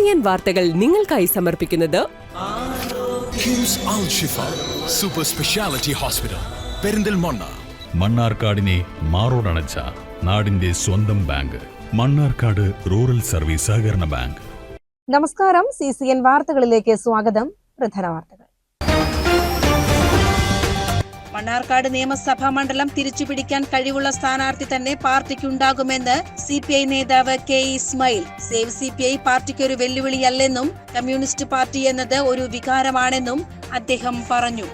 CCN വാർത്തകൾ നിങ്ങൾക്കായി സമർപ്പിക്കുന്നത് കിംസ് അൽ ഷിഫ സൂപ്പർ സ്പെഷ്യാലിറ്റി ഹോസ്പിറ്റൽ പെരിന്തൽമണ്ണ. മണ്ണാർക്കാടിനെ മാറോടണച്ച നാടിന്റെ സ്വന്തം ബാങ്ക് മണ്ണാർക്കാട് റൂറൽ സർവീസ് സഹകരണ ബാങ്ക്. നമസ്കാരം. CCN വാർത്തകളിലേക്ക് സ്വാഗതം. പ്രധാന വാർത്തകൾ. മണ്ണാർക്കാട് നിയമസഭാ മണ്ഡലം തിരിച്ചുപിടിക്കാൻ കഴിവുള്ള സ്ഥാനാർത്ഥി തന്നെ പാർട്ടിക്കുണ്ടാകുമെന്ന് CPI നേതാവ് K. ഇസ്മായിൽ. സേവ് CPI പാർട്ടിക്കൊരു വെല്ലുവിളിയല്ലെന്നും കമ്മ്യൂണിസ്റ്റ് പാർട്ടി എന്നത് ഒരു വികാരമാണെന്നും അദ്ദേഹം പറഞ്ഞു.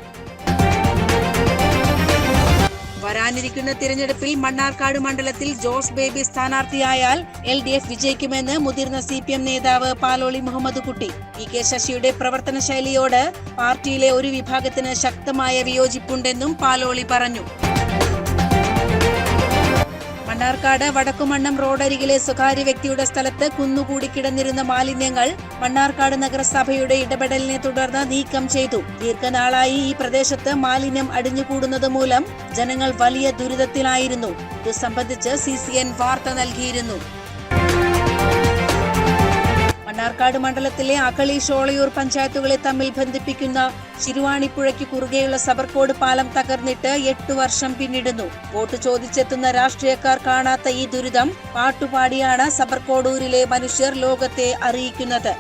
വരാനിരിക്കുന്ന തിരഞ്ഞെടുപ്പിൽ മണ്ണാർക്കാട് മണ്ഡലത്തിൽ ജോസ് ബേബി സ്ഥാനാർത്ഥിയായാൽ LDF വിജയിക്കുമെന്ന് മുതിർന്ന CPM നേതാവ് പാലോളി മുഹമ്മദ് കുട്ടി. PK ശശിയുടെ പ്രവർത്തന ശൈലിയോട് പാർട്ടിയിലെ ഒരു വിഭാഗത്തിന് ശക്തമായ വിയോജിപ്പുണ്ടെന്നും പാലോളി പറഞ്ഞു. മണ്ണാർക്കാട് വടക്കുമണ്ണം റോഡരികിലെ സ്വകാര്യ വ്യക്തിയുടെ സ്ഥലത്ത് കുന്നുകൂടി കിടന്നിരുന്ന മാലിന്യങ്ങൾ മണ്ണാർക്കാട് നഗരസഭയുടെ ഇടപെടലിനെ തുടർന്ന് നീക്കം ചെയ്തു. ദീർഘനാളായി ഈ പ്രദേശത്ത് മാലിന്യം അടിഞ്ഞുകൂടുന്നത് മൂലം ജനങ്ങൾ വലിയ ദുരിതത്തിലായിരുന്നു. ഇത് സംബന്ധിച്ച് CCN വാർത്ത നൽകിയിരുന്നു. മണ്ണാർക്കാട് മണ്ഡലത്തിലെ അകളി ഷോളയൂർ പഞ്ചായത്തുകളെ തമ്മിൽ ബന്ധിപ്പിക്കുന്ന ശിരുവാണിപ്പുഴയ്ക്ക് കുറുകെയുള്ള സബർകോട് പാലം തകർന്നിട്ട് 8 വർഷം പിന്നിടുന്നു. വോട്ട് ചോദിച്ചെത്തുന്ന രാഷ്ട്രീയക്കാർ കാണാത്ത ഈ ദുരിതം പാട്ടുപാടിയാണ് സബർകോടൂരിലെ മനുഷ്യർ ലോകത്തെ അറിയിക്കുന്നത്.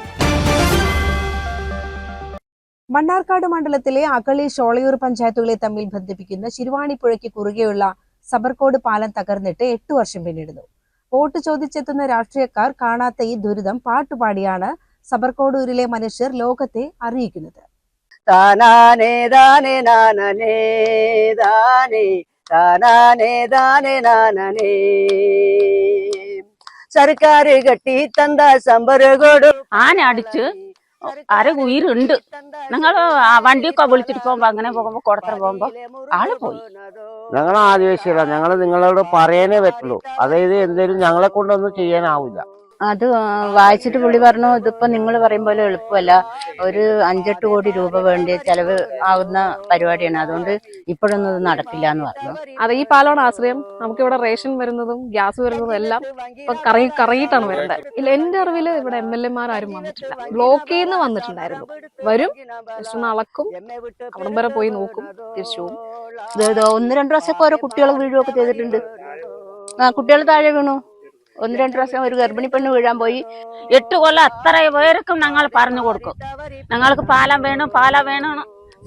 മണ്ണാർക്കാട് മണ്ഡലത്തിലെ അകളി ഷോളയൂർ പഞ്ചായത്തുകളെ തമ്മിൽ ബന്ധിപ്പിക്കുന്ന ശിരുവാണിപ്പുഴയ്ക്ക് കുറുകെയുള്ള സബർകോട് പാലം തകർന്നിട്ട് 8 വർഷം പിന്നിടുന്നു. വോട്ട് ചോദിച്ചെത്തുന്ന രാഷ്ട്രീയക്കാർ കാണാത്ത ഈ ദുരിതം പാട്ടുപാടിയാണ് സബർകോടൂരിലെ മനുഷ്യർ ലോകത്തെ അറിയിക്കുന്നത്. സർക്കാർ കെട്ടി തന്ത സമ്പരകോട് ആന അടിച്ച് അര ഉയരുണ്ട്. ഞങ്ങൾ വണ്ടിയൊക്കെ വിളിച്ചിട്ട് പോകുമ്പോ അങ്ങനെ പോകുമ്പോ കൊടുത്തറ പോകുമ്പോ ആള് പോയി. ഞങ്ങൾ ആദിവാസികളാ, ഞങ്ങള് നിങ്ങളോട് പറയാനേ പറ്റുള്ളൂ. അതായത് എന്തേലും ഞങ്ങളെ കൊണ്ടൊന്നും ചെയ്യാനാവില്ല. അത് വായിച്ചിട്ട് പുള്ളി പറഞ്ഞു, ഇതിപ്പോ നിങ്ങൾ പറയും പോലെ എളുപ്പമല്ല, ഒരു 5-8 കോടി രൂപ വേണ്ടി ചെലവ് ആവുന്ന പരിപാടിയാണ്, അതുകൊണ്ട് ഇപ്പോഴൊന്നും ഇത് നടക്കില്ല എന്ന് പറഞ്ഞു. അത് ഈ പാലമാണ് ആശ്രയം. നമുക്കിവിടെ റേഷൻ വരുന്നതും ഗ്യാസ് വരുന്നതും എല്ലാം ഇപ്പൊ കറങ്ങിയിട്ടാണ് വരേണ്ടത്. ഇല്ല, എന്റെ അറിവില് ഇവിടെ MLA ആരും വന്നിട്ടില്ല. ബ്ലോക്കിൽ നിന്ന് വന്നിട്ടുണ്ടായിരുന്നു. വരും, ജസ്റ്റ് അളക്കും, അവിടം വരെ പോയി നോക്കും, തിരിച്ചു പോകും. 1-2 പ്രാവശ്യമൊക്കെ ഓരോ കുട്ടികൾ വീഴുകയൊക്കെ ചെയ്തിട്ടുണ്ട്. കുട്ടികൾ താഴെ വീണു. 1-2 പ്രാവശ്യം ഒരു ഗർഭിണി പെണ്ണ് വീഴാൻ പോയി. 8 കൊല്ലം അത്ര പേർക്കും ഞങ്ങൾ പറഞ്ഞു കൊടുക്കും, ഞങ്ങൾക്ക് പാലം വേണം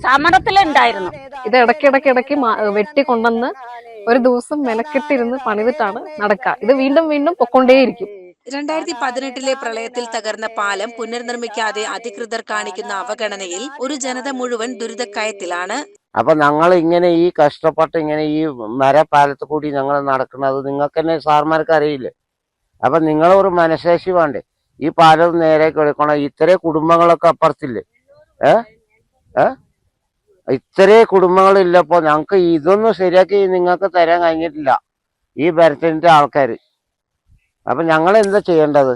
സമരത്തിലുണ്ടായിരുന്നു. ഇത് ഇടയ്ക്കിടയ്ക്ക് വെട്ടിക്കൊണ്ടെന്ന് ഒരു ദിവസം മെനക്കെട്ടിരുന്ന് പണിതിട്ടാണ് നടക്കുക. ഇത് വീണ്ടും പൊക്കൊണ്ടേയിരിക്കും. 2018 പ്രളയത്തിൽ തകർന്ന പാലം പുനർനിർമ്മിക്കാതെ അധികൃതർ കാണിക്കുന്ന അവഗണനയിൽ ഒരു ജനത മുഴുവൻ ദുരിതക്കയത്തിലാണ്. അപ്പൊ ഞങ്ങൾ ഇങ്ങനെ ഈ കഷ്ടപ്പെട്ട് ഇങ്ങനെ ഈ മരപ്പാലത്ത് കൂടി ഞങ്ങൾ നടക്കുന്നത് നിങ്ങൾക്ക് തന്നെ സാർമാർക്ക് അറിയില്ലേ? അപ്പൊ നിങ്ങളൊരു മനഃശേഷി വേണ്ടേ? ഈ പാലം നേരെ കൊടുക്കണം. ഇത്രേ കുടുംബങ്ങളൊക്കെ അപ്പുറത്തില്ലേ? ഇത്രേ കുടുംബങ്ങളില്ലപ്പോ ഞങ്ങക്ക് ഇതൊന്നും ശരിയാക്കി നിങ്ങൾക്ക് തരാൻ കഴിഞ്ഞിട്ടില്ല ഈ ഭരത്തിന്റെ ആൾക്കാര്. അപ്പൊ ഞങ്ങൾ എന്താ ചെയ്യേണ്ടത്?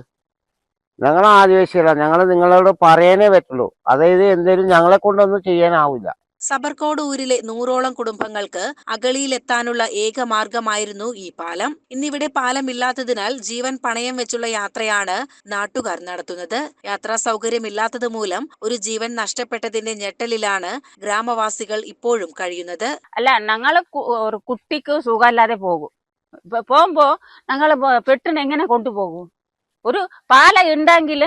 ഞങ്ങൾ ആദിവാസികളാ, ഞങ്ങൾ നിങ്ങളോട് പറയാനേ പറ്റുള്ളൂ. അതായത് എന്തേലും ഞങ്ങളെ കൊണ്ടൊന്നും ചെയ്യാനാവില്ല. സബർകോടൂരിലെ 100ഓളം കുടുംബങ്ങൾക്ക് അകളിയിലെത്താനുള്ള ഏക മാർഗമായിരുന്നു ഈ പാലം. ഇന്നിവിടെ പാലമില്ലാത്തതിനാൽ ജീവൻ പണയം വെച്ചുള്ള യാത്രയാണ് നാട്ടുകാർ നടത്തുന്നത്. യാത്രാ സൗകര്യമില്ലാത്തത് മൂലം ഒരു ജീവൻ നഷ്ടപ്പെട്ടതിന്റെ ഞെട്ടലിലാണ് ഗ്രാമവാസികൾ ഇപ്പോഴും കഴിയുന്നത്. അല്ല, ഞങ്ങള് ഒരു കുട്ടിക്ക് സുഖമില്ലാതെ പോകുമ്പോ ഞങ്ങള് പെട്ടിന് എങ്ങനെ കൊണ്ടുപോകും? ഒരു പാല ഉണ്ടെങ്കിൽ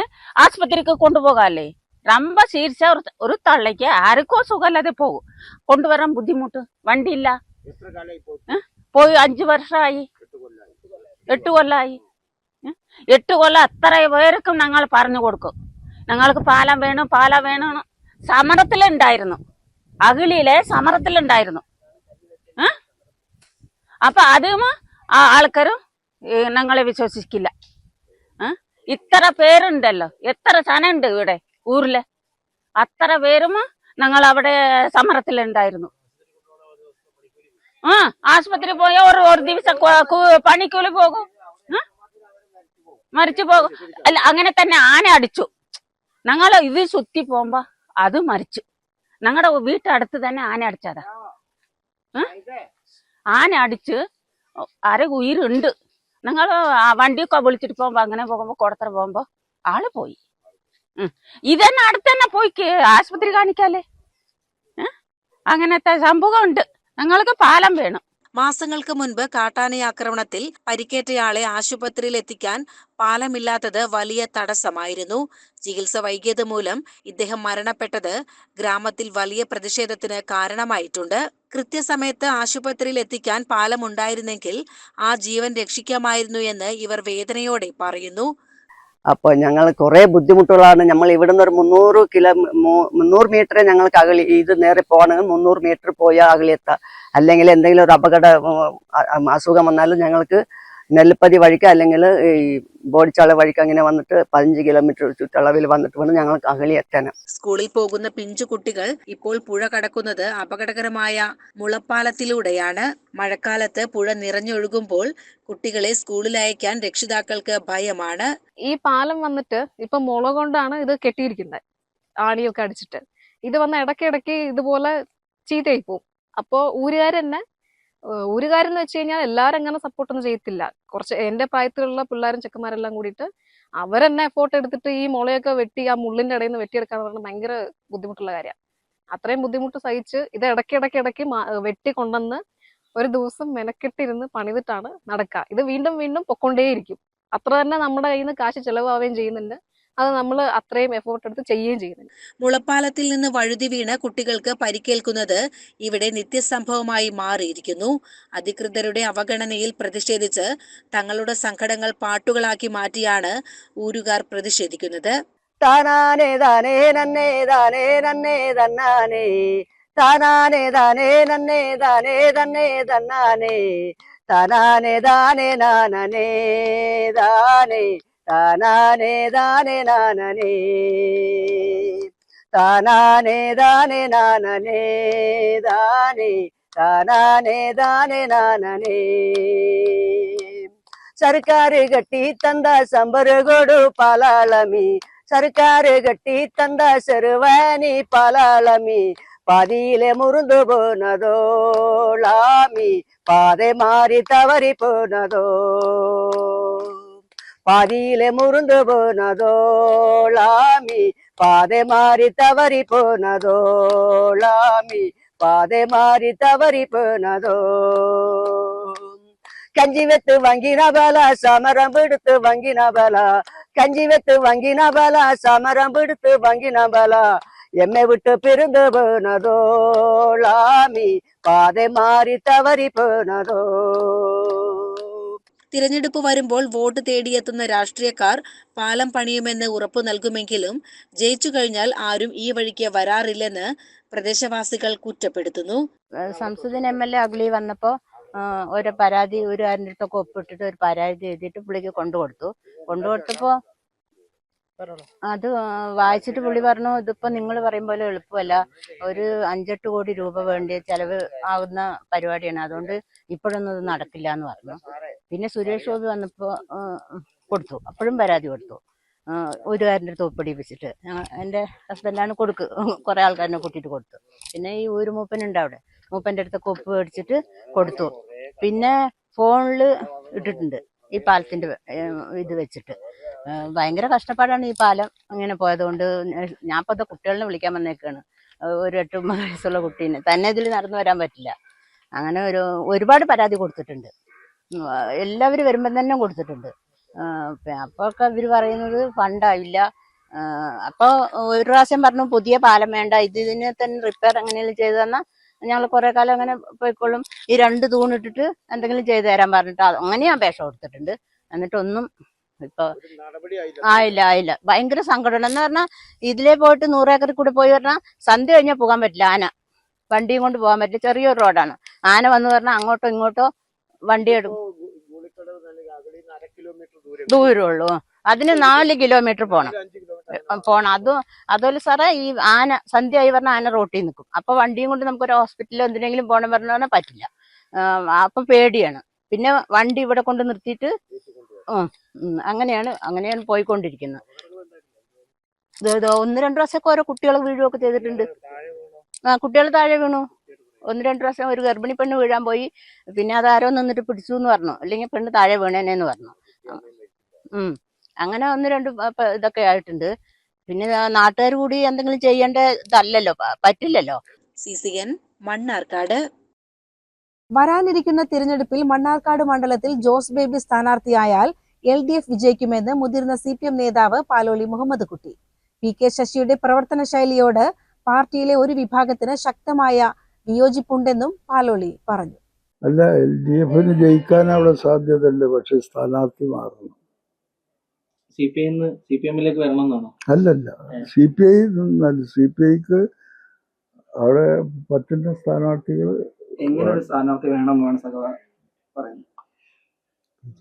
ആസ്പത്രിക്ക് കൊണ്ടുപോകാല്ലേ? ரொம்ப சீர்ச்சா ஒரு தள்ளைக்கு ആർക്കോ സുഖമില്ലാതെ പോകും. കൊണ്ടുവരാൻ ബുദ്ധിമുട്ട്, വണ്ടിയില്ല. പോയി 5 വർഷമായി, 8 കൊല്ലമായി. 8 കൊല്ലം അത്ര പേർക്കും ഞങ്ങൾ പറഞ്ഞു കൊടുക്കും, ഞങ്ങൾക്ക് പാലം വേണം സമരത്തിലുണ്ടായിരുന്നു. അകിളിയിലെ സമരത്തിലുണ്ടായിരുന്നു. അപ്പൊ അതും ആൾക്കാരും ഞങ്ങളെ വിശ്വസിക്കില്ല. ഇത്ര പേരുണ്ടല്ലോ, എത്ര ജനമുണ്ട് ഇവിടെ ഊരില്, അത്ര പേരും ഞങ്ങൾ അവിടെ സമരത്തിലുണ്ടായിരുന്നു. ആശുപത്രി പോയ ഒരു ദിവസം പണിക്കൂലി പോകും, മരിച്ചു പോകും. അല്ല, അങ്ങനെ തന്നെ ആന അടിച്ചു. ഞങ്ങൾ ഇത് സുത്തി പോകുമ്പോ അത് മരിച്ചു. ഞങ്ങളുടെ വീട്ടടുത്ത് തന്നെ ആന അടിച്ചതാ. ആന അടിച്ച് അര ഉയരുണ്ട്. ഞങ്ങൾ വണ്ടിയൊക്കെ വിളിച്ചിട്ട് പോകുമ്പോ അങ്ങനെ പോകുമ്പോ കൊടുത്തറ പോകുമ്പോ ആള് പോയി. ഇതന്നെ അടുത്ത് തന്നെ പോയി ആശുപത്രി കാണിക്കാല്ലേ. അങ്ങനത്തെ സംഭവം ഉണ്ട്. ഞങ്ങൾക്ക് പാലം വേണം. മാസങ്ങൾക്ക് മുൻപ് കാട്ടാനയാക്രമണത്തിൽ പരിക്കേറ്റയാളെ ആശുപത്രിയിൽ എത്തിക്കാൻ പാലമില്ലാത്തത് വലിയ തടസ്സമായിരുന്നു. ചികിത്സ വൈകിയത് മൂലം ഇദ്ദേഹം മരണപ്പെട്ടത് ഗ്രാമത്തിൽ വലിയ പ്രതിഷേധത്തിന് കാരണമായിട്ടുണ്ട്. കൃത്യസമയത്ത് ആശുപത്രിയിൽ എത്തിക്കാൻ പാലമുണ്ടായിരുന്നെങ്കിൽ ആ ജീവൻ രക്ഷിക്കാമായിരുന്നു എന്ന് ഇവർ വേദനയോടെ പറയുന്നു. അപ്പോൾ ഞങ്ങൾ കുറേ ബുദ്ധിമുട്ടുകളാണ്. നമ്മൾ ഇവിടുന്ന് ഒരു 300 മീറ്റർ ഞങ്ങൾക്ക് അകലി, ഇത് നേരെ പോകണമെങ്കിൽ 300 മീറ്റർ പോയാൽ അകലെത്താം. അല്ലെങ്കിൽ എന്തെങ്കിലും ഒരു അസുഖം വന്നാലും ഞങ്ങൾക്ക് നെല്ലിപ്പതി വഴിക്ക് അല്ലെങ്കിൽ ഈ ബോഡിച്ചാള വഴിക്ക് അങ്ങനെ വന്നിട്ട് 15 കിലോമീറ്റർ ചുറ്റളവിൽ വന്നിട്ട് വേണം ഞങ്ങൾക്ക് അകലി എത്താൻ. സ്കൂളിൽ പോകുന്ന പിഞ്ചു കുട്ടികൾ ഇപ്പോൾ പുഴ കടക്കുന്നത് അപകടകരമായ മുളപ്പാലത്തിലൂടെയാണ്. മഴക്കാലത്ത് പുഴ നിറഞ്ഞൊഴുകുമ്പോൾ കുട്ടികളെ സ്കൂളിൽ അയക്കാൻ രക്ഷിതാക്കൾക്ക് ഭയമാണ്. ഈ പാലം വന്നിട്ട് ഇപ്പൊ മുള കൊണ്ടാണ് ഇത് കെട്ടിയിരിക്കുന്നത്, ആണിയൊക്കെ അടിച്ചിട്ട്. ഇത് വന്ന് ഇടയ്ക്കിടയ്ക്ക് ഇതുപോലെ ചീത്തയായി പോവും. അപ്പോ ഊരുകാരെന്ന് വെച്ച് കഴിഞ്ഞാൽ എല്ലാരും അങ്ങനെ സപ്പോർട്ടൊന്നും ചെയ്യത്തില്ല. കുറച്ച് എന്റെ പ്രായത്തിലുള്ള പിള്ളേരും ചെക്കന്മാരെല്ലാം കൂടിയിട്ട് അവരെന്നെ എഫോർട്ട് എടുത്തിട്ട് ഈ മുളയൊക്കെ വെട്ടി ആ മുള്ളിന്റെ ഇടയിൽ നിന്ന് വെട്ടിയെടുക്കാന്ന് പറഞ്ഞാൽ ഭയങ്കര ബുദ്ധിമുട്ടുള്ള കാര്യമാണ്. അത്രയും ബുദ്ധിമുട്ട് സഹിച്ച് ഇത് ഇടയ്ക്കിടയ്ക്ക് വെട്ടി കൊണ്ടുവന്ന് ഒരു ദിവസം മെനക്കെട്ടിരുന്ന് പണിതിട്ടാണ് നടക്കുക. ഇത് വീണ്ടും വീണ്ടും പൊക്കൊണ്ടേയിരിക്കും. അത്ര തന്നെ നമ്മുടെ കയ്യിൽ നിന്ന് കാശ് ചെലവാവുകയും ചെയ്യുന്നുണ്ട്. അത് നമ്മൾ അത്രയും എഫോർട്ട് എടുത്ത് ചെയ്യുകയും ചെയ്യുന്നുണ്ട്. മുളപ്പാലത്തിൽ നിന്ന് വഴുതി വീണ് കുട്ടികൾക്ക് പരിക്കേൽക്കുന്നത് ഇവിടെ നിത്യസംഭവമായി മാറിയിരിക്കുന്നു. അധികൃതരുടെ അവഗണനയിൽ പ്രതിഷേധിച്ച് തങ്ങളുടെ സങ്കടങ്ങൾ പാട്ടുകളാക്കി മാറ്റിയാണ് ഊരുകാർ പ്രതിഷേധിക്കുന്നത്. താനാനേ താനേ നന്നേ താനേ നന്നേ തന്നാനേ, താനാനേ താനേ നന്നേ താനേ തന്നെ തന്നാനേ, താനാനേ താനേ നാനേ താനേ, താനാനേ താനേ നാനേ, താനാനേ താനേ നാനേ താനേ, താനാനേ താനേ നാനേ. സർക്കാർ കെട്ടി തന്ന സമ്പറുകൊടു പാലാളമി, സർക്കാർ കെട്ടി തന്ന ചെറുവാനി പാലാളമി, പാതിയിലെ മുറിഞ്ഞു പോനതോളാമി, പാതെ മാറി തവറി പോനതോ, പാതിയിലെ മുറിഞ്ഞു പോനതോളാമി, പാതെ മാറി തവറി പോനതോളാമി, പാതെ മാറി തവറി പോനതോ. കഞ്ചി വെത്ത് വങ്കിന ബല സമരം പിടുത്ത് വങ്കിന ബല, കഞ്ചി വെത്ത് വങ്കിന ബല സമരം പിടുത്ത് വങ്കിന ബല, എമ്മെ വിട്ട് പിരിந்து പോനതോളാമി, പാതെ മാറി തവറി പോനതോ. തിരഞ്ഞെടുപ്പ് വരുമ്പോൾ വോട്ട് തേടിയെത്തുന്ന രാഷ്ട്രീയക്കാർ പാലം പണിയുമെന്ന് ഉറപ്പു നൽകുമെങ്കിലും ജയിച്ചു കഴിഞ്ഞാൽ ആരും ഈ വഴിക്ക് വരാറില്ലെന്ന് പ്രദേശവാസികൾ കുറ്റപ്പെടുത്തുന്നു. സംസദിന് MLA അഗളി വന്നപ്പോ ഒരു പരാതി ഒരു അടുത്തൊക്കെ ഒപ്പിട്ടിട്ട് ഒരു പരാതി എഴുതിയിട്ട് പുള്ളിക്ക് കൊണ്ടുകൊടുത്തപ്പോ അത് വായിച്ചിട്ട് പുള്ളി പറഞ്ഞു, ഇതിപ്പോ നിങ്ങൾ പറയും പോലെ എളുപ്പമല്ല, ഒരു 5-8 കോടി രൂപ വേണ്ടി ചെലവ് ആകുന്ന പരിപാടിയാണ്, അതുകൊണ്ട് ഇപ്പോഴൊന്നും ഇത് നടക്കില്ല എന്ന് പറഞ്ഞു. പിന്നെ സുരേഷ് ഗോപി വന്നപ്പോ അപ്പോഴും പരാതി കൊടുത്തു. ഒരു കാരൻ്റെ അടുത്ത് ഒപ്പിടിപ്പിച്ചിട്ട് എൻ്റെ ഹസ്ബൻഡാണ് കുറെ ആൾക്കാരിനെ കൂട്ടിയിട്ട് കൊടുത്തു. പിന്നെ ഈ ഒരു മൂപ്പനുണ്ട് അവിടെ, മൂപ്പൻ്റെ അടുത്തൊക്കെ ഒപ്പ് മേടിച്ചിട്ട് കൊടുത്തു. പിന്നെ ഫോണിൽ ഇട്ടിട്ടുണ്ട് ഈ പാലത്തിന്റെ ഇത് വെച്ചിട്ട്. ഭയങ്കര കഷ്ടപ്പാടാണ് ഈ പാലം അങ്ങനെ പോയതുകൊണ്ട്. ഞാൻ ഇപ്പൊ കുട്ടികളെ വിളിക്കാൻ വന്നേക്കാണ്, ഒരു 8-9 വയസ്സുള്ള കുട്ടീനെ തന്നെ ഇതിൽ നടന്നു വരാൻ പറ്റില്ല. അങ്ങനെ ഒരുപാട് പരാതി കൊടുത്തിട്ടുണ്ട്, എല്ലാവരും വരുമ്പം തന്നെ കൊടുത്തിട്ടുണ്ട്. അപ്പൊക്കെ ഇവര് പറയുന്നത് ഫണ്ടാവില്ല. അപ്പൊ ഒരു പ്രാവശ്യം പറഞ്ഞു പുതിയ പാലം വേണ്ട, ഇതിനെ തന്നെ റിപ്പയർ എങ്ങനെയെങ്കിലും ചെയ്തു തന്നാൽ ഞങ്ങൾ കുറെ കാലം അങ്ങനെ പോയിക്കൊള്ളും, ഈ 2 തൂണിട്ടിട്ട് എന്തെങ്കിലും ചെയ്തു തരാൻ പറഞ്ഞിട്ട് അങ്ങനെ അപേക്ഷ കൊടുത്തിട്ടുണ്ട്. എന്നിട്ടൊന്നും ഇപ്പൊ ആയില്ല. ഭയങ്കര സങ്കടമാണ്. എന്ന് പറഞ്ഞാൽ ഇതിലേ പോയിട്ട് 100 ഏക്കറിൽ കൂടെ പോയി പറഞ്ഞാൽ സന്ധ്യ കഴിഞ്ഞാൽ പോകാൻ പറ്റില്ല. ആന വണ്ടിയും കൊണ്ട് പോകാൻ പറ്റില്ല, ചെറിയൊരു റോഡാണ്. ആന വന്ന് പറഞ്ഞാൽ അങ്ങോട്ടോ ഇങ്ങോട്ടോ വണ്ടി എടുക്കും, ദൂരമുള്ളൂ. അതിന് 4 കിലോമീറ്റർ പോണം. അതുപോലെ സാറേ ഈ ആന സന്ധ്യയായി പറഞ്ഞാൽ ആന റോട്ടിൽ നിൽക്കും. അപ്പൊ വണ്ടിയും കൊണ്ട് നമുക്കൊരു ഹോസ്പിറ്റലിലോ എന്തിനെങ്കിലും പോകണം പറഞ്ഞാൽ പറ്റില്ല. അപ്പൊ പേടിയാണ്. പിന്നെ വണ്ടി ഇവിടെ കൊണ്ട് നിർത്തിയിട്ട് അങ്ങനെയാണ് പോയിക്കൊണ്ടിരിക്കുന്നത്. 1-2 പ്രാവശ്യമൊക്കെ ഓരോ കുട്ടികൾ വീഴുകയൊക്കെ ചെയ്തിട്ടുണ്ട്. കുട്ടികൾ താഴെ വീണു. 1-2 പ്രാവശ്യം ഒരു ഗർഭിണി പെണ്ണ് വീഴാൻ പോയി. പിന്നെ അതാരോ നിന്നിട്ട് പിടിച്ചു എന്ന് പറഞ്ഞു, അല്ലെങ്കിൽ പെണ്ണ് താഴെ വീണേനെന്ന് പറഞ്ഞു. അങ്ങനെ 1-2 ഇതൊക്കെ ആയിട്ടുണ്ട്. പിന്നെ നാട്ടുകാർ കൂടി എന്തെങ്കിലും ചെയ്യേണ്ട ഇതല്ലല്ലോ, പറ്റില്ലല്ലോ. CCN മണ്ണാർക്കാട്. വരാനിരിക്കുന്ന തിരഞ്ഞെടുപ്പിൽ മണ്ണാർക്കാട് മണ്ഡലത്തിൽ ജോസ് ബേബി സ്ഥാനാർത്ഥിയായാൽ LDF വിജയിക്കുമെന്ന് മുതിർന്ന CPM നേതാവ് പാലോളി മുഹമ്മദ് കുട്ടി. PK ശശിയുടെ പ്രവർത്തന ശൈലിയോട് പാർട്ടിയിലെ ഒരു വിഭാഗത്തിന് ശക്തമായ വിയോജിപ്പുണ്ടെന്നും പാലോളി പറഞ്ഞു. അല്ല, LDF ജയിക്കാൻ അവിടെ സാധ്യതയുണ്ട്, പക്ഷെ സ്ഥാനാർത്ഥി മാറണം. CPM-ലേക്ക് വരണം എന്നാണോ? അല്ലല്ല, CPI CPIക്ക് അവിടെ പറ്റുന്ന സ്ഥാനാർത്ഥികൾ എങ്ങനെ ഒരു സ്ഥാനാർത്ഥി വേണം എന്നാണ് സഖാവ് പറയുന്നത്?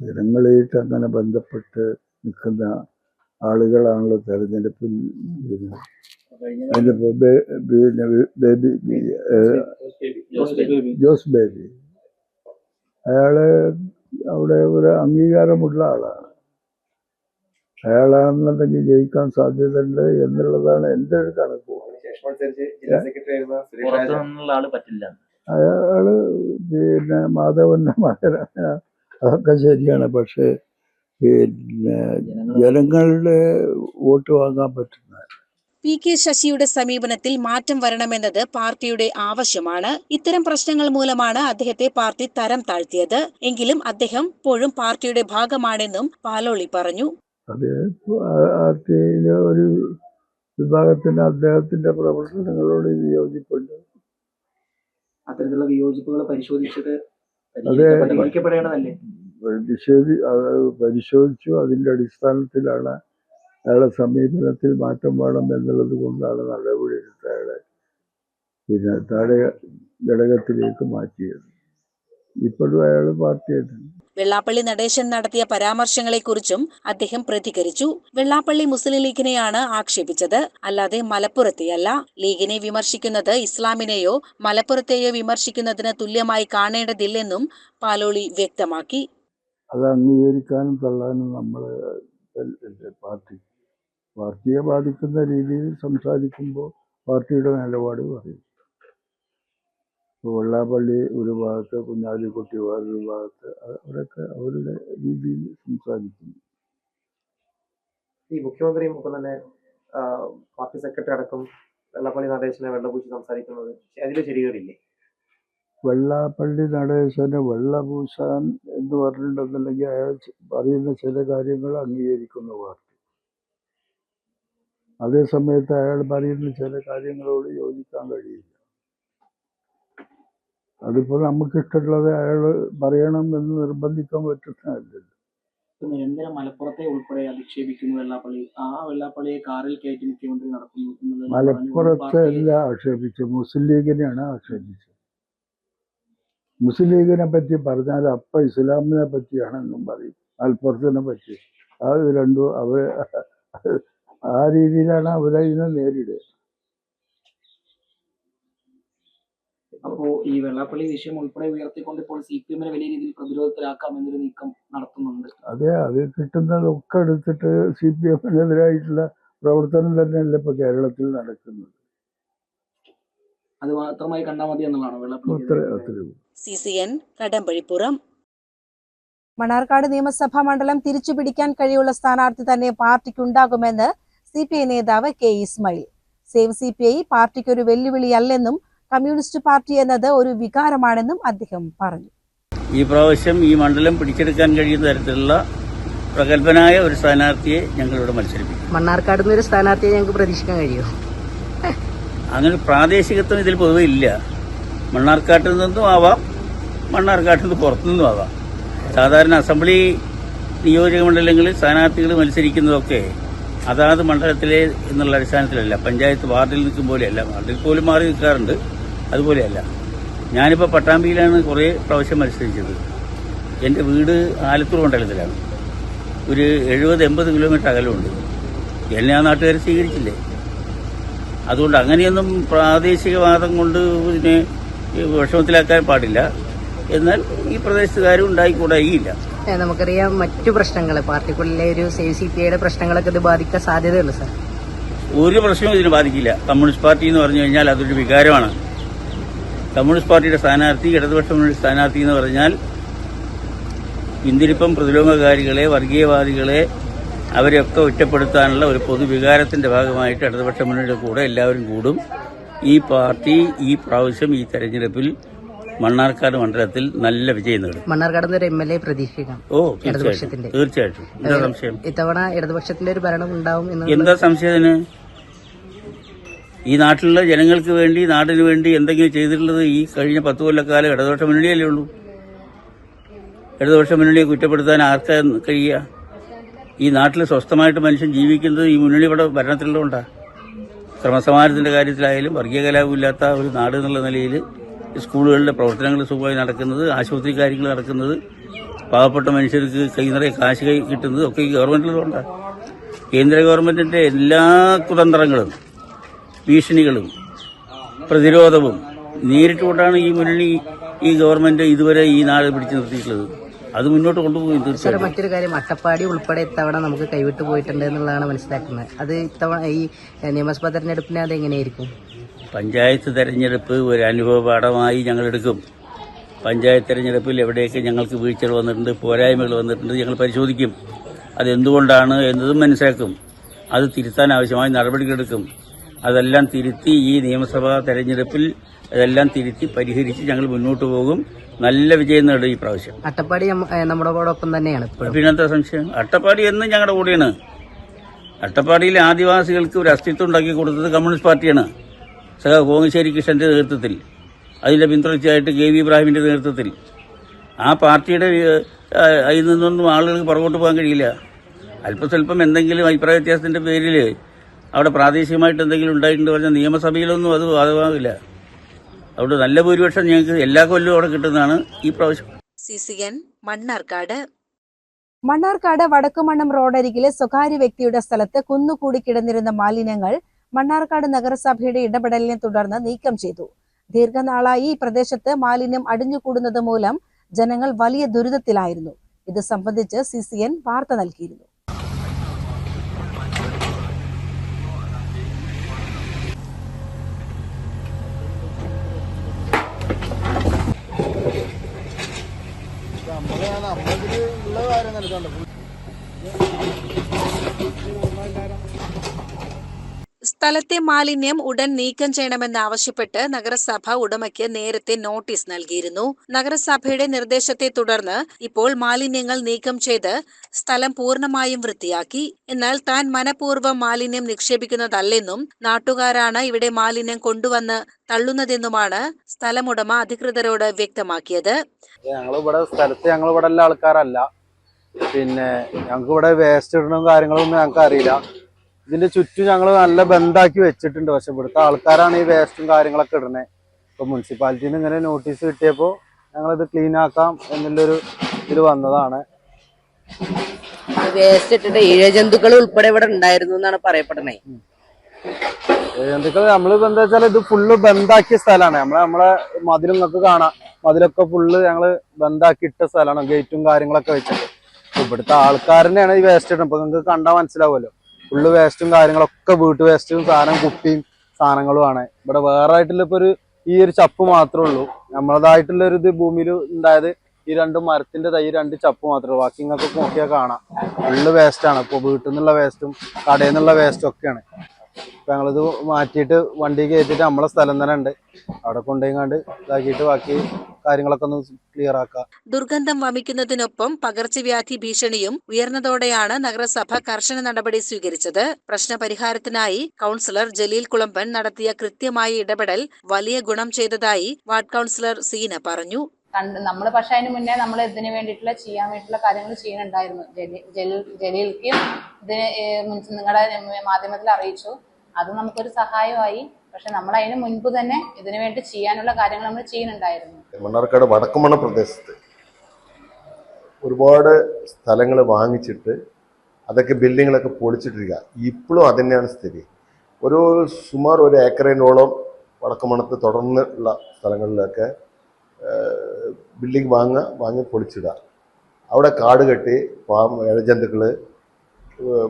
ജനങ്ങളായിട്ട് അങ്ങനെ ബന്ധപ്പെട്ട് നിൽക്കുന്ന ആളുകളാണല്ലോ തെരഞ്ഞെടുപ്പിൽ ജോസ് ബേബി. അയാള് അവിടെ ഒരു അംഗീകാരമുള്ള ആളാണ്. അയാളാണെന്നുണ്ടെങ്കിൽ ജയിക്കാൻ സാധ്യതയുണ്ട് എന്നുള്ളതാണ് എൻ്റെ ഒരു കണക്ക്. അയാള് പിന്നെ മാധവന്റെ മകനാണ്, അതൊക്കെ ശരിയാണ്. പക്ഷെ പിന്നെ ജനങ്ങളുടെ വോട്ട് വാങ്ങാൻ പറ്റുന്ന PK ശശിയുടെ സമീപനത്തിൽ മാറ്റം വരണമെന്നത് പാർട്ടിയുടെ ആവശ്യമാണ്. ഇത്തരം പ്രശ്നങ്ങൾ മൂലമാണ് അദ്ദേഹത്തെ പാർട്ടി തരം താഴ്ത്തിയത്. എങ്കിലും അദ്ദേഹം ഇപ്പോഴും പാർട്ടിയുടെ ഭാഗമാണെന്നും പാലോളി പറഞ്ഞു. അത് പാർട്ടിയിലെ ഒരു വിഭാഗത്തിന് അദ്ദേഹത്തിന്റെ പ്രവർത്തനങ്ങളോട് വിയോജിപ്പുണ്ട്. അത്തരത്തിലുള്ള വിയോജിപ്പുകൾ പരിശോധിച്ചത് അതെ, പരിശോധിച്ചു. അതിന്റെ അടിസ്ഥാനത്തിലാണ് അയാളെ സമീപനത്തിൽ മാറ്റം വേണം എന്നുള്ളത് കൊണ്ടാണ് നടപടിയെടുത്ത് അയാളെ പിന്നെ താഴെ ഘടകത്തിലേക്ക് മാറ്റിയത്. ഇപ്പോഴും അയാൾ പാർട്ടിയായിട്ടുണ്ട്. വെള്ളാപ്പള്ളി നടേശൻ നടത്തിയ പരാമർശങ്ങളെക്കുറിച്ചും അദ്ദേഹം പ്രതികരിച്ചു. വെള്ളാപ്പള്ളി മുസ്ലിം ലീഗിനെയാണ് ആക്ഷേപിച്ചത്, അല്ലാതെ മലപ്പുറത്തെയല്ല. ലീഗിനെ വിമർശിക്കുന്നത് ഇസ്ലാമിനെയോ മലപ്പുറത്തെയോ വിമർശിക്കുന്നതിന് തുല്യമായി കാണേണ്ടതില്ലെന്നും പാലോളി വ്യക്തമാക്കി. അത് അംഗീകരിക്കാനും തള്ളാനും നമ്മൾ പാർട്ടിയെ ബാധിക്കുന്ന രീതിയിൽ സംസാരിക്കുമ്പോൾ പാർട്ടിയുടെ നിലപാട് പറയും. വെള്ളാപ്പള്ളി ഒരു ഭാഗത്ത്, കുഞ്ഞാലിക്കുട്ടി വേറൊരു ഭാഗത്ത്, അവരൊക്കെ അവരുടെ രീതിയിൽ സംസാരിക്കുന്നു. ഈ മുഖ്യമന്ത്രിയും ഒപ്പം തന്നെ പാർട്ടി സെക്രട്ടറി അടക്കം വെള്ളാപ്പള്ളി നടേശനെ വെള്ളപൂശി സംസാരിക്കുന്നത് അതിൽ ശരികളില്ലേ? വെള്ളാപ്പള്ളി നടേശനെ വെള്ളപൂശാൻ എന്ന് പറഞ്ഞിട്ടുണ്ടെന്നുണ്ടെങ്കിൽ അയാൾ പറയുന്ന ചില കാര്യങ്ങൾ അംഗീകരിക്കുന്ന പാർട്ടി, അതേ സമയത്ത് അയാൾ പറയുന്ന ചില കാര്യങ്ങളോട് യോജിക്കാൻ കഴിയില്ല. അതിപ്പോൾ നമുക്കിഷ്ടമുള്ളത് അയാൾ പറയണം എന്ന് നിർബന്ധിക്കാൻ പറ്റുന്നതല്ലല്ലോ. നിരന്തരം മലപ്പുറത്തെ ഉൾപ്പെടെ അധിക്ഷേപിക്കുന്നു വെള്ളാപ്പള്ളി. ആ വെള്ളാപ്പള്ളിയെ കാറിൽ കയറ്റി മുഖ്യമന്ത്രി നടക്കുന്നു. മലപ്പുറത്തെ അല്ല ആക്ഷേപിച്ചത്, മുസ്ലിം ലീഗിനെയാണ് ആക്ഷേപിച്ചത്. മുസ്ലിം ലീഗിനെ പറ്റി പറഞ്ഞാൽ അപ്പം ഇസ്ലാമിനെ പറ്റിയാണെന്നും പറയും, മലപ്പുറത്തിനെ പറ്റി. അത് രണ്ടും ആ രീതിയിലാണ് അവരതിനെ നേരിടുക. അപ്പോൾ ഈ വെള്ളാപ്പള്ളി വിഷയം ഉൾപ്പെടെ ഉയർത്തിക്കൊണ്ട് ഇപ്പോൾ CPM-നെ വലിയ രീതിയിൽ പ്രതിരോധത്തിലാക്കാം എന്നൊരു നീക്കം നടത്തുന്നുണ്ട്. അതെ, അത് കിട്ടുന്നതൊക്കെ എടുത്തിട്ട് CPM-നെതിരായിട്ടുള്ള പ്രവർത്തനം തന്നെയല്ല ഇപ്പൊ കേരളത്തിൽ നടക്കുന്നത്. അത് മാത്രമായി കണ്ടാൽ മതി എന്നുള്ളതാണ് വെള്ളാപ്പള്ളി. CCN കടമ്പഴിപ്പുറം. മണ്ണാർക്കാട് നിയമസഭാ മണ്ഡലം തിരിച്ചുപിടിക്കാൻ കഴിയുള്ള സ്ഥാനാർത്ഥി തന്നെ പാർട്ടിക്കുണ്ടാകുമെന്ന് CPI നേതാവ് K. ഇസ്മായിൽ. സേവ് CPI പാർട്ടിക്കൊരു വെല്ലുവിളിയല്ലെന്നും കമ്മ്യൂണിസ്റ്റ് പാർട്ടി എന്നത് ഒരു വികാരമാണെന്നും അദ്ദേഹം പറഞ്ഞു. ഈ പ്രാവശ്യം ഈ മണ്ഡലം പിടിച്ചെടുക്കാൻ കഴിയുന്ന തരത്തിലുള്ള പ്രഗത്ഭനായ ഒരു സ്ഥാനാർത്ഥിയെ ഞങ്ങളിവിടെ മത്സരിപ്പിക്കും. മണ്ണാർക്കാട് ഒരു സ്ഥാനാർത്ഥിയെ ഞങ്ങൾക്ക് പ്രതീക്ഷിക്കാൻ കഴിയുമോ? അങ്ങനെ പ്രാദേശികത്വം ഇതിൽ പൊതുവെ ഇല്ല. മണ്ണാർക്കാട്ടിൽ നിന്നും ആവാം, മണ്ണാർക്കാട്ടിൽ നിന്ന് പുറത്തുനിന്നും ആവാം. സാധാരണ അസംബ്ലി നിയോജക മണ്ഡലങ്ങളിൽ സ്ഥാനാർത്ഥികൾ മത്സരിക്കുന്നതൊക്കെ അതാത് മണ്ഡലത്തിലെ എന്നുള്ള അടിസ്ഥാനത്തിലല്ല, പഞ്ചായത്ത് വാർഡിൽ നിൽക്കും പോലെയല്ല. വാർഡിൽ പോലും മാറി നിൽക്കാറുണ്ട്, അതുപോലെയല്ല. ഞാനിപ്പോൾ പട്ടാമ്പിയിലാണ് കുറേ പ്രാവശ്യം മത്സരിച്ചത്. എൻ്റെ വീട് ആലത്തൂർ മണ്ഡലത്തിലാണ്. ഒരു 70-80 കിലോമീറ്റർ അകലമുണ്ട്. എന്നെ ആ നാട്ടുകാർ സ്വീകരിച്ചില്ലേ? അതുകൊണ്ട് അങ്ങനെയൊന്നും പ്രാദേശികവാദം കൊണ്ട് ഇതിനെ വിഷമത്തിലാക്കാൻ പാടില്ല. എന്നാൽ ഈ പ്രദേശത്തുകാരും ഉണ്ടായിക്കൂടായില്ല. നമുക്കറിയാം മറ്റു പ്രശ്നങ്ങൾ പാർട്ടിക്കുള്ളിലെ ഒരു സേവ് CPIയുടെ പ്രശ്നങ്ങളൊക്കെ ഇത് ബാധിക്കാൻ സാധ്യതയുള്ളൂ സാർ. ഒരു പ്രശ്നവും ഇതിനെ ബാധിക്കില്ല. കമ്മ്യൂണിസ്റ്റ് പാർട്ടി എന്ന് പറഞ്ഞു കഴിഞ്ഞാൽ അതൊരു വികാരമാണ്. കമ്മ്യൂണിസ്റ്റ് പാർട്ടിയുടെ സ്ഥാനാർത്ഥി, ഇടതുപക്ഷ മുന്നണി സ്ഥാനാർത്ഥി എന്ന് പറഞ്ഞാൽ പിന്തിരിപ്പം പ്രതിലോമകാരികളെ, വർഗീയവാദികളെ അവരെയൊക്കെ ഒറ്റപ്പെടുത്താനുള്ള ഒരു പൊതുവികാരത്തിൻ്റെ ഭാഗമായിട്ട് ഇടതുപക്ഷ മുന്നണിയുടെ കൂടെ എല്ലാവരും കൂടും. ഈ പാർട്ടി ഈ പ്രാവശ്യം ഈ തെരഞ്ഞെടുപ്പിൽ മണ്ണാർക്കാട് മണ്ഡലത്തിൽ നല്ല വിജയം നേടും. മണ്ണാർക്കാട് ഒരു MLA പ്രതീക്ഷിക്കാം. തീർച്ചയായിട്ടും. എന്താ സംശയം? ഇത്തവണ ഇടതുപക്ഷത്തിന്റെ ഒരു ഭരണം ഉണ്ടാവും. എന്താ സംശയത്തിന്? ഈ നാട്ടിലുള്ള ജനങ്ങൾക്ക് വേണ്ടി, നാടിന് വേണ്ടി എന്തെങ്കിലും ചെയ്തിട്ടുള്ളത് ഈ കഴിഞ്ഞ 10 കൊല്ലക്കാലം ഇടതുപക്ഷ മുന്നണിയല്ലേ ഉള്ളൂ. ഇടതുപക്ഷ മുന്നണിയെ കുറ്റപ്പെടുത്താൻ ആർക്കാ കഴിയുക? ഈ നാട്ടിൽ സ്വസ്ഥമായിട്ട് മനുഷ്യൻ ജീവിക്കുന്നത് ഈ മുന്നണി ഇവിടെ ഭരണത്തിലുള്ളതുകൊണ്ടാണ്. ക്രമസമാധാനത്തിന്റെ കാര്യത്തിലായാലും വർഗീയ കലാപമില്ലാത്ത ഒരു നാട് എന്നുള്ള നിലയിൽ സ്കൂളുകളിലെ പ്രവർത്തനങ്ങൾ സുഖമായി നടക്കുന്നത്, ആശുപത്രി കാര്യങ്ങൾ നടക്കുന്നത്, പാവപ്പെട്ട മനുഷ്യർക്ക് കൈ നിറയെ കാശ് കിട്ടുന്നത് ഒക്കെ ഈ ഗവൺമെന്റിലുള്ളതുകൊണ്ടാണ്. കേന്ദ്ര ഗവൺമെന്റിന്റെ എല്ലാ കുതന്ത്രങ്ങളും ഭീഷണികളും പ്രതിരോധവും നേരിട്ടുകൊണ്ടാണ് ഈ മുന്നണി, ഈ ഗവൺമെന്റ് ഇതുവരെ ഈ നാട് പിടിച്ചു നിർത്തിയിട്ടുള്ളത്. അത് മുന്നോട്ട് കൊണ്ടുപോകും. തീർച്ചയായും. മറ്റൊരു കാര്യം, അട്ടപ്പാടി ഉൾപ്പെടെ ഇത്തവണ നമുക്ക് കൈവിട്ടു പോയിട്ടുണ്ട് എന്നുള്ളതാണ് മനസ്സിലാക്കുന്നത്. അത് ഇത്തവണ ഈ നിയമസഭാ തെരഞ്ഞെടുപ്പിന് അത് എങ്ങനെയായിരിക്കും? പഞ്ചായത്ത് തെരഞ്ഞെടുപ്പ് ഒരു അനുഭവ പാഠമായി ഞങ്ങളെടുക്കും. പഞ്ചായത്ത് തെരഞ്ഞെടുപ്പിൽ എവിടെയൊക്കെ ഞങ്ങൾക്ക് വീഴ്ചകൾ വന്നിട്ടുണ്ട്, പോരായ്മകൾ വന്നിട്ടുണ്ട്, ഞങ്ങൾ പരിശോധിക്കും. അതെന്തുകൊണ്ടാണ് എന്നതും മനസ്സിലാക്കും. അത് തിരുത്താൻ ആവശ്യമായ നടപടികളെടുക്കും. അതെല്ലാം തിരുത്തി ഈ നിയമസഭാ തെരഞ്ഞെടുപ്പിൽ അതെല്ലാം തിരുത്തി പരിഹരിച്ച് ഞങ്ങൾ മുന്നോട്ട് പോകും. നല്ല വിജയം നേടും ഈ പ്രാവശ്യം. അട്ടപ്പാടി നമ്മുടെ കൂടൊപ്പം തന്നെയാണ്. പിന്നെന്താ സംശയം? അട്ടപ്പാടി എന്നും ഞങ്ങളുടെ കൂടെയാണ്. അട്ടപ്പാടിയിലെ ആദിവാസികൾക്ക് ഒരു അസ്തിത്വം ഉണ്ടാക്കി കൊടുത്തത് കമ്മ്യൂണിസ്റ്റ് പാർട്ടിയാണ്. കോങ്ങശ്ശേരി കൃഷ്ണന്റെ നേതൃത്വത്തിൽ, അതിന്റെ പിന്തുണച്ചായിട്ട് KV ഇബ്രാഹിമിന്റെ നേതൃത്വത്തിൽ. ആ പാർട്ടിയുടെ അതിൽ നിന്നൊന്നും ആളുകൾക്ക് പുറകോട്ട് പോകാൻ കഴിയില്ല. അല്പസ്വല്പം എന്തെങ്കിലും അഭിപ്രായ വ്യത്യാസത്തിന്റെ പേരിൽ അവിടെ പ്രാദേശികമായിട്ട് എന്തെങ്കിലും ഉണ്ടായിട്ടുണ്ട് പറഞ്ഞാൽ നിയമസഭയിലൊന്നും അത് ബാധകമാകില്ല. അവിടെ നല്ല ഭൂരിപക്ഷം ഞങ്ങൾക്ക് എല്ലാ കൊല്ലവും അവിടെ കിട്ടുന്നതാണ് ഈ പ്രാവശ്യം. CCN മണ്ണാർക്കാട്. മണ്ണാർക്കാട് വടക്കുമണ്ണം റോഡരികിലെ സ്വകാര്യ വ്യക്തിയുടെ സ്ഥലത്ത് കുന്നുകൂടി കിടന്നിരുന്ന മാലിന്യങ്ങൾ മണ്ണാർക്കാട് നഗരസഭയുടെ ഇടപെടലിനെ തുടർന്ന് നീക്കം ചെയ്തു. ദീർഘനാളായി ഈ പ്രദേശത്ത് മാലിന്യം അടിഞ്ഞുകൂടുന്നത് മൂലം ജനങ്ങൾ വലിയ ദുരിതത്തിലായിരുന്നു. ഇത് സംബന്ധിച്ച് CCN വാർത്ത നൽകിയിരുന്നു. സ്ഥലത്തെ മാലിന്യം ഉടൻ നീക്കം ചെയ്യണമെന്നാവശ്യപ്പെട്ട് നഗരസഭ ഉടമയ്ക്ക് നേരത്തെ നോട്ടീസ് നൽകിയിരുന്നു. നഗരസഭയുടെ നിർദ്ദേശത്തെ തുടർന്ന് ഇപ്പോൾ മാലിന്യങ്ങൾ നീക്കം ചെയ്ത് സ്ഥലം പൂർണ്ണമായും വൃത്തിയാക്കി. എന്നാൽ താൻ മനഃപൂർവ്വം മാലിന്യം നിക്ഷേപിക്കുന്നതല്ലെന്നും നാട്ടുകാരാണ് ഇവിടെ മാലിന്യം കൊണ്ടുവന്ന് തള്ളുന്നതെന്നുമാണ് സ്ഥലമുടമ അധികൃതരോട് വ്യക്തമാക്കിയത്. ഞങ്ങളിവിടെ ഉള്ള ആൾക്കാരല്ല. പിന്നെ ഞങ്ങൾക്ക് ഇവിടെ വേസ്റ്റ് ഇടണം കാര്യങ്ങളൊന്നും ഞങ്ങൾക്ക് അറിയില്ല. ഇതിന്റെ ചുറ്റും ഞങ്ങൾ നല്ല ബന്ധാക്കി വെച്ചിട്ടുണ്ട്. പക്ഷെ ഇവിടുത്തെ ആൾക്കാരാണ് ഈ വേസ്റ്റും കാര്യങ്ങളൊക്കെ ഇടുന്നത്. ഇപ്പൊ മുനിസിപ്പാലിറ്റിയിൽ നിന്ന് ഇങ്ങനെ നോട്ടീസ് കിട്ടിയപ്പോൾ ഞങ്ങളിത് ക്ലീൻ ആക്കാം എന്നുള്ളൊരു ഇതിൽ വന്നതാണ്. വേസ്റ്റ് ഇട്ടിട്ട് ഇഴജന്തുക്കൾ ഉൾപ്പെടെ ഇവിടെ ഉണ്ടായിരുന്നു എന്നാണ് പറയപ്പെടുന്നത്. ഇഴജന്തുക്കൾ നമ്മളിപ്പോ എന്താ വെച്ചാൽ ഇത് ഫുള്ള് ബന്ധാക്കിയ സ്ഥലമാണ്. നമ്മളെ മതിലും നിങ്ങൾക്ക് കാണാം, മതിലൊക്കെ ഫുള്ള് ഞങ്ങള് ബന്ധാക്കി ഇട്ട സ്ഥലമാണ്, ഗേറ്റും കാര്യങ്ങളൊക്കെ വെച്ചിട്ട്. ഇവിടുത്തെ ആൾക്കാരനെയാണ് ഈ വേസ്റ്റ് ഇടുന്നത്. ഇപ്പൊ നിങ്ങൾക്ക് കണ്ടാൽ മനസ്സിലാവുമല്ലോ, ഫുള്ള് വേസ്റ്റും കാര്യങ്ങളൊക്കെ വീട്ടു വേസ്റ്റും സാധനം കുപ്പിയും സാധനങ്ങളുമാണ്. ഇവിടെ വേറെ ആയിട്ടുള്ള ഇപ്പൊ ഈ ഒരു ചപ്പ് മാത്രമേ ഉള്ളൂ. നമ്മളതായിട്ടുള്ള ഒരു ഇത് ഭൂമിയിൽ ഉണ്ടായത് ഈ 2 മരത്തിന്റെ തൈ 2 ചപ്പ് മാത്രമേ ഉള്ളൂ. ബാക്കി നിങ്ങൾക്ക് നോക്കിയാൽ കാണാം ഫുള്ള് വേസ്റ്റാണ്. ഇപ്പൊ വീട്ടിൽ നിന്നുള്ള വേസ്റ്റും കടയിൽ നിന്നുള്ള വേസ്റ്റും ഒക്കെയാണ്. ഇപ്പൊ ഞങ്ങളിത് മാറ്റിയിട്ട് വണ്ടി കയറ്റിട്ട് നമ്മളെ സ്ഥലം തന്നെ ഉണ്ട്, അവിടെ കൊണ്ടുപോയിങ്ങാണ്ട് ഇതാക്കിയിട്ട് ബാക്കി കാര്യങ്ങളൊക്കെ ഒന്ന് ക്ലിയർ ആക്കാം. ദുർഗന്ധം വമിക്കുന്നതിനൊപ്പം പകർച്ചവ്യാധി ഭീഷണിയും ഉയർന്നതോടെയാണ് നഗരസഭ കർശന നടപടി സ്വീകരിച്ചത്. പ്രശ്നപരിഹാരത്തിനായി കൗൺസിലർ ജലീൽ കുളമ്പൻ നടത്തിയ കൃത്യമായ ഇടപെടൽ വലിയ ഗുണം ചെയ്തതായി വാർഡ് കൗൺസിലർ സീന പറഞ്ഞു. നമ്മൾ പക്ഷെ അതിന് മുന്നേ നമ്മൾ ഇതിന് വേണ്ടിയിട്ടുള്ള ചെയ്യാൻ വേണ്ടിയിട്ടുള്ള കാര്യങ്ങൾ ചെയ്യുന്നുണ്ടായിരുന്നു. ജലീൽക്കും ഇതിന് നിങ്ങളുടെ മാധ്യമത്തിൽ അറിയിച്ചു. അത് നമുക്കൊരു സഹായമായി. പക്ഷെ നമ്മൾ അതിന് മുൻപ് തന്നെ ഇതിനു വേണ്ടി ചെയ്യാനുള്ള കാര്യങ്ങൾ നമ്മൾ ചെയ്യുന്നുണ്ടായിരുന്നു. മണ്ണാർക്കാട് വടക്കുമണ്ണ പ്രദേശത്ത് ഒരുപാട് സ്ഥലങ്ങൾ വാങ്ങിച്ചിട്ട് അതൊക്കെ ബിൽഡിങ്ങുകളൊക്കെ പൊളിച്ചിട്ടിരിക്കുക. ഇപ്പോഴും അത് തന്നെയാണ് സ്ഥിതി. സുമാർ 1 ഏക്കറിനോളം വടക്കുമണ്ണത്ത് തുടർന്നുള്ള സ്ഥലങ്ങളിലൊക്കെ ബിൽഡിംഗ് വാങ്ങി പൊളിച്ചിടുക. അവിടെ കാട് കെട്ടി ഇഴജന്തുക്കൾ,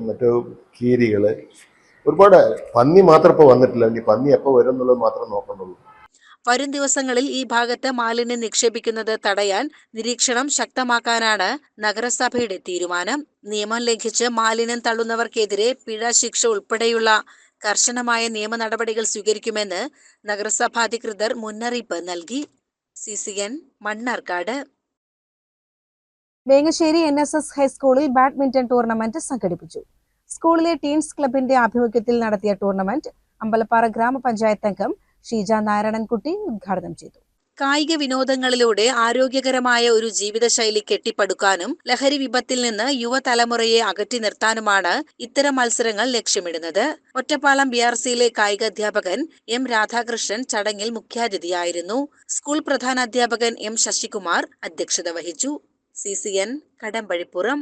മറ്റു കീരികൾ, ഒരുപാട് പന്നി മാത്രം ഇപ്പോൾ വന്നിട്ടില്ല. ഇനി പന്നി എപ്പോൾ വരും എന്നുള്ളത് മാത്രം നോക്കണ്ടുള്ളൂ. വരും ദിവസങ്ങളിൽ ഈ ഭാഗത്ത് മാലിന്യം നിക്ഷേപിക്കുന്നത് തടയാൻ നിരീക്ഷണം ശക്തമാക്കാനാണ് നഗരസഭയുടെ തീരുമാനം. നിയമം ലംഘിച്ച് മാലിന്യം തള്ളുന്നവർക്കെതിരെ പിഴ, ശിക്ഷ ഉൾപ്പെടെയുള്ള കർശനമായ നിയമ നടപടികൾ സ്വീകരിക്കുമെന്ന് നഗരസഭാ അധികൃതർ മുന്നറിയിപ്പ് നൽകി. CCN മണ്ണാർക്കാട്. വേങ്ങശ്ശേരി NSS ഹൈസ്കൂളിൽ ബാഡ്മിന്റൺ ടൂർണമെന്റ് സംഘടിപ്പിച്ചു. സ്കൂളിലെ ടീംസ് ക്ലബിന്റെ ആഭിമുഖ്യത്തിൽ നടത്തിയ ടൂർണമെന്റ് അമ്പലപ്പാറ ഗ്രാമപഞ്ചായത്ത് അംഗം ഷീജ നാരായണൻകുട്ടി ഉദ്ഘാടനം ചെയ്തു. കായിക വിനോദങ്ങളിലൂടെ ആരോഗ്യകരമായ ഒരു ജീവിതശൈലി കെട്ടിപ്പടുക്കാനും ലഹരി വിപത്തിൽ നിന്ന് യുവതലമുറയെ അകറ്റി നിർത്താനുമാണ് ഇത്തരം മത്സരങ്ങൾ ലക്ഷ്യമിടുന്നത്. ഒറ്റപ്പാലം BRCയിലെ കായിക അധ്യാപകൻ M രാധാകൃഷ്ണൻ ചടങ്ങിൽ മുഖ്യാതിഥിയായിരുന്നു. സ്കൂൾ പ്രധാനാധ്യാപകൻ M ശശികുമാർ അധ്യക്ഷത വഹിച്ചു. CCN കടമ്പഴിപ്പുറം.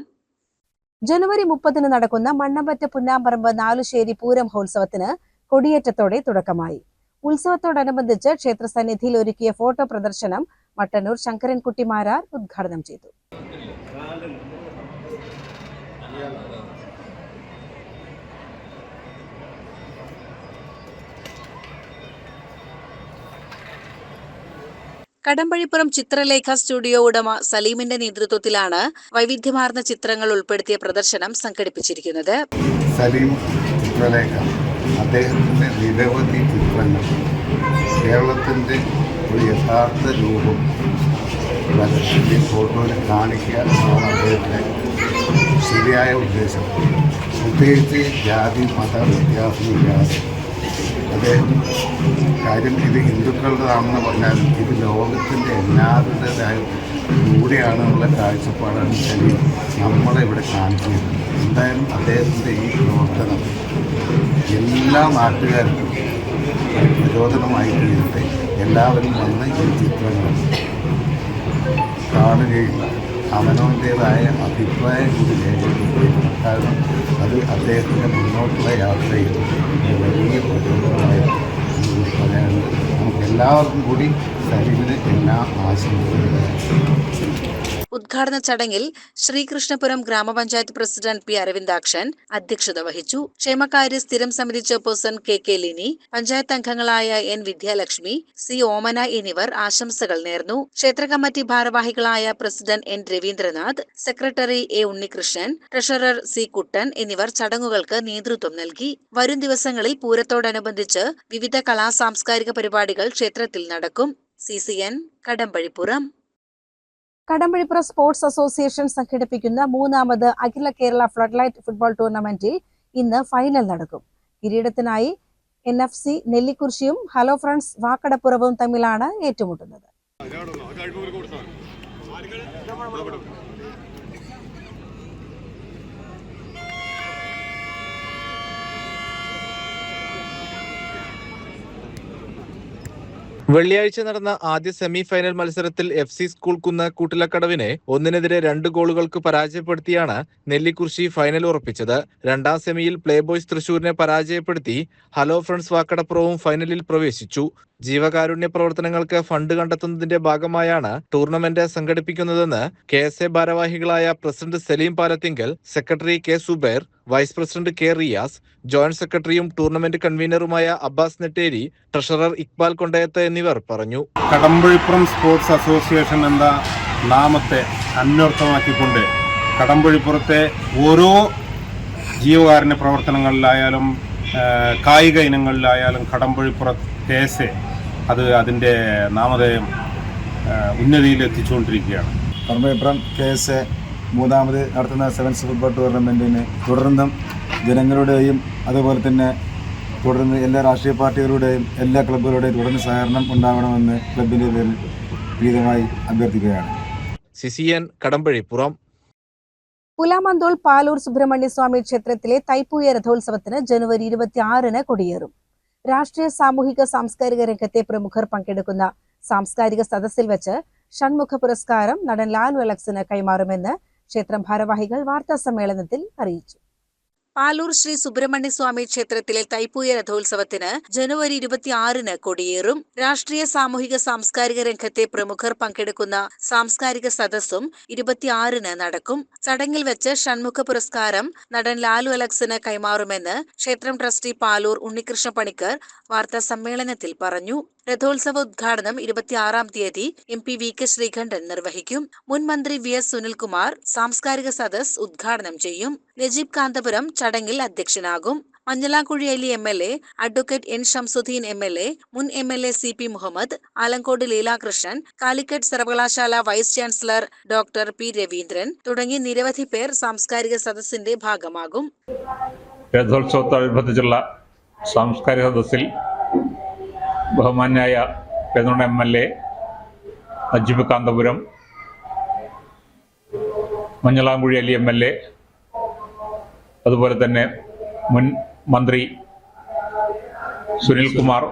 ജനുവരി 30 നടക്കുന്ന മണ്ണമ്പറ്റ പുന്നാമ്പറമ്പ് നാലുശ്ശേരി പൂരം മഹോത്സവത്തിന് കൊടിയേറ്റത്തോടെ തുടക്കമായി. ഉത്സവത്തോടനുബന്ധിച്ച് ക്ഷേത്രസന്നിധിയിൽ ഒരുക്കിയ ഫോട്ടോ പ്രദർശനം മട്ടന്നൂർ ശങ്കരൻകുട്ടി മാരാർ ഉദ്ഘാടനം ചെയ്തു. കടമ്പഴിപ്പുറം ചിത്രലേഖ സ്റ്റുഡിയോ ഉടമ സലീമിന്റെ നേതൃത്വത്തിലാണ് വൈവിധ്യമാർന്ന ചിത്രങ്ങൾ ഉൾപ്പെടുത്തിയ പ്രദർശനം സംഘടിപ്പിച്ചിരിക്കുന്നത്. സലീം ചിത്രലേഖ അദ്ദേഹത്തിന്റെ നിരവധി ചിത്രങ്ങൾ കേരളത്തിന്റെ ഒരു യഥാർത്ഥ രൂപം പ്രദർശിപ്പിച്ച് ഫോട്ടോയിൽ കാണിക്കുക എന്നാണ് അദ്ദേഹത്തിന്റെ ശരിയായ ഉദ്ദേശം. പ്രത്യേകിച്ച് ജാതി മത വ്യത്യാസമില്ലാതെ അദ്ദേഹം കാര്യം ഇത് ഹിന്ദുക്കളുടേതാണെന്ന് പറഞ്ഞാലും ഇത് ലോകത്തിൻ്റെ എല്ലാവരുടേതായ കൂടെയാണെന്നുള്ള കാഴ്ചപ്പാടാണ് ശരി നമ്മളെ ഇവിടെ കാണിക്കുന്നത്. എന്തായാലും അദ്ദേഹത്തിൻ്റെ ഈ പ്രവർത്തനം എല്ലാ നാട്ടുകാർക്കും പ്രചോദനമായി തീരട്ടെ. എല്ലാവരും വന്ന് ഈ ചിത്രങ്ങൾ കാണുകയും അവനവൻ്റേതായ അഭിപ്രായം കൂടി രേഖപ്പെടുത്തുകയും, കാരണം അത് അദ്ദേഹത്തിൻ്റെ മുന്നോട്ടുള്ള യാത്രയിൽ വലിയ പ്രചോദനമായിരുന്നു കൂടി പറയാനുണ്ട്. നമുക്ക് എല്ലാവർക്കും കൂടി സലീമിന് എല്ലാ ആശംസകളും. ഉദ്ഘാടന ചടങ്ങിൽ ശ്രീകൃഷ്ണപുരം ഗ്രാമപഞ്ചായത്ത് പ്രസിഡന്റ് P അരവിന്ദാക്ഷൻ അധ്യക്ഷത വഹിച്ചു. ക്ഷേമകാര്യ സ്ഥിരം സമിതി ചെയർപേഴ്സൺ KK ലിനി, പഞ്ചായത്ത് അംഗങ്ങളായ N വിദ്യാലക്ഷ്മി, C ഓമന എന്നിവർ ആശംസകൾ നേർന്നു. ക്ഷേത്ര കമ്മിറ്റി ഭാരവാഹികളായ president N Ravindranath, secretary A Unnikrishnan, treasurer C Kuttan എന്നിവർ ചടങ്ങുകൾക്ക് നേതൃത്വം നൽകി. വരും ദിവസങ്ങളിൽ പൂരത്തോടനുബന്ധിച്ച് വിവിധ സാംസ്കാരിക പരിപാടികൾ ക്ഷേത്രത്തിൽ നടക്കും. CCN Kadambazhipuram. Kadambazhipuram sports association സംഘടിപ്പിക്കുന്ന 3ാമത് അഖില കേരള ഫ്ലഡ്ലൈറ്റ് ഫുട്ബോൾ ടൂർണമെന്റിൽ ഇന്ന് ഫൈനൽ നടക്കും. കിരീടത്തിനായി NFC നെല്ലിക്കുറിശ്ശിയും ഹലോ ഫ്രണ്ട്സ് വാക്കടപ്പുറവും തമ്മിലാണ് ഏറ്റുമുട്ടുന്നത്. വെള്ളിയാഴ്ച നടന്ന ആദ്യ സെമി ഫൈനൽ മത്സരത്തിൽ FC സ്കൂൾ കുന്ന് കൂട്ടിലക്കടവിനെ 1-2 ഗോളുകൾക്ക് പരാജയപ്പെടുത്തിയാണ് നെല്ലിക്കുറിശ്ശി ഫൈനൽ ഉറപ്പിച്ചത്. രണ്ടാം സെമിയിൽ പ്ലേ ബോയ്സ് തൃശൂരിനെ പരാജയപ്പെടുത്തി ഹലോ ഫ്രണ്ട്സ് വാക്കടപ്പുറവും ഫൈനലിൽ പ്രവേശിച്ചു. ജീവകാരുണ്യ പ്രവർത്തനങ്ങൾക്ക് ഫണ്ട് കണ്ടെത്തുന്നതിന്റെ ഭാഗമായാണ് ടൂർണമെന്റ് സംഘടിപ്പിക്കുന്നതെന്ന് KSA ഭാരവാഹികളായ president Saleem Palathingal, secretary K Zubair, vice president K Riyas, joint സെക്രട്ടറിയും ടൂർണമെന്റ് കൺവീനറുമായ അബ്ബാസ് നെട്ടേരി, ട്രഷറർ ഇക്ബാൽ കൊണ്ടയത്ത് എന്നിവർ പറഞ്ഞു. കടമ്പഴിപ്പുറം സ്പോർട്സ് അസോസിയേഷൻ എന്ന നാമത്തെ അന്വർത്ഥമാക്കിക്കൊണ്ട് കടമ്പഴിപ്പുറത്തെ ഓരോ ജീവകാരുണ്യ പ്രവർത്തനങ്ങളിലായാലും കായിക ഇനങ്ങളിലായാലും കടമ്പഴിപ്പുറം KSA അത് അതിൻ്റെ നാമധേയം ഉന്നതിയിൽ എത്തിച്ചുകൊണ്ടിരിക്കുകയാണ്. കടമ്പഴിപ്പുറം KSA 3ാമത് നടത്തുന്ന സെവൻസ് ഫുട്ബോൾ ടൂർണമെൻറ്റിന് തുടർന്നും ജനങ്ങളുടെയും അതുപോലെ തന്നെ തുടർന്ന് എല്ലാ രാഷ്ട്രീയ പാർട്ടികളുടെയും എല്ലാ ക്ലബ്ബുകളുടെയും തുടർന്ന് സഹകരണം ഉണ്ടാവണമെന്ന് ക്ലബിൻ്റെ പേരിൽ വിനീതമായി അഭ്യർത്ഥിക്കുകയാണ്. CCN കടമ്പഴിപ്പുറം. പുലാമന്തോൾ പാലൂർ സുബ്രഹ്മണ്യ സ്വാമി ക്ഷേത്രത്തിലെ തൈപ്പൂയ രഥോത്സവത്തിന് ജനുവരി 26 കൊടിയേറും. രാഷ്ട്രീയ, സാമൂഹിക, സാംസ്കാരിക രംഗത്തെ പ്രമുഖർ പങ്കെടുക്കുന്ന സാംസ്കാരിക സദസ്സിൽ വെച്ച് ഷൺമുഖ പുരസ്കാരം നടൻ ലാലു അലക്സിന് കൈമാറുമെന്ന് ക്ഷേത്രം ഭാരവാഹികൾ വാർത്താസമ്മേളനത്തിൽ അറിയിച്ചു. പാലൂർ ശ്രീ സുബ്രഹ്മണ്യ സ്വാമി ക്ഷേത്രത്തിലെ തൈപ്പൂയ രഥോത്സവത്തിന് ജനുവരി 26 കൊടിയേറും. രാഷ്ട്രീയ, സാമൂഹിക, സാംസ്കാരിക രംഗത്തെ പ്രമുഖർ പങ്കെടുക്കുന്ന സാംസ്കാരിക സദസ്സും 26 നടക്കും. ചടങ്ങിൽ വെച്ച് ഷൺമുഖ പുരസ്കാരം നടൻ ലാലു അലക്സിന് കൈമാറുമെന്ന് ക്ഷേത്രം ട്രസ്റ്റി പാലൂർ ഉണ്ണികൃഷ്ണ പണിക്കർ വാർത്താ സമ്മേളനത്തിൽ പറഞ്ഞു. രഥോത്സവ ഉദ്ഘാടനം 26-ാം തീയതി MP VK ശ്രീകണ്ഠൻ നിർവഹിക്കും. മുൻ മന്ത്രി VS സുനിൽകുമാർ സാംസ്കാരിക സദസ് ഉദ്ഘാടനം ചെയ്യും. നജീബ് കാന്തപുരം ചടങ്ങിൽ അധ്യക്ഷനാകും. Manjalamkuzhi Ali MLA, advocate N Shamsuddin MLA, മുൻ MLA CP Muhammad, Alankode Leelakrishnan, Calicut സർവകലാശാല vice chancellor doctor P Raveendran തുടങ്ങി നിരവധി പേർ സാംസ്കാരിക സദസ്സിന്റെ ഭാഗമാകും. രഥോത്സവത്തോടനുബന്ധിച്ചുള്ള സാംസ്കാരിക സദസ്സിൽ ബഹുമാന്യായ പെരുന്തൽമണ്ണ MLA നജീബ് കാന്തപുരം, മഞ്ഞളാംകുഴി അലി MLA, അതുപോലെ തന്നെ മുൻ മന്ത്രി സുനിൽകുമാർ,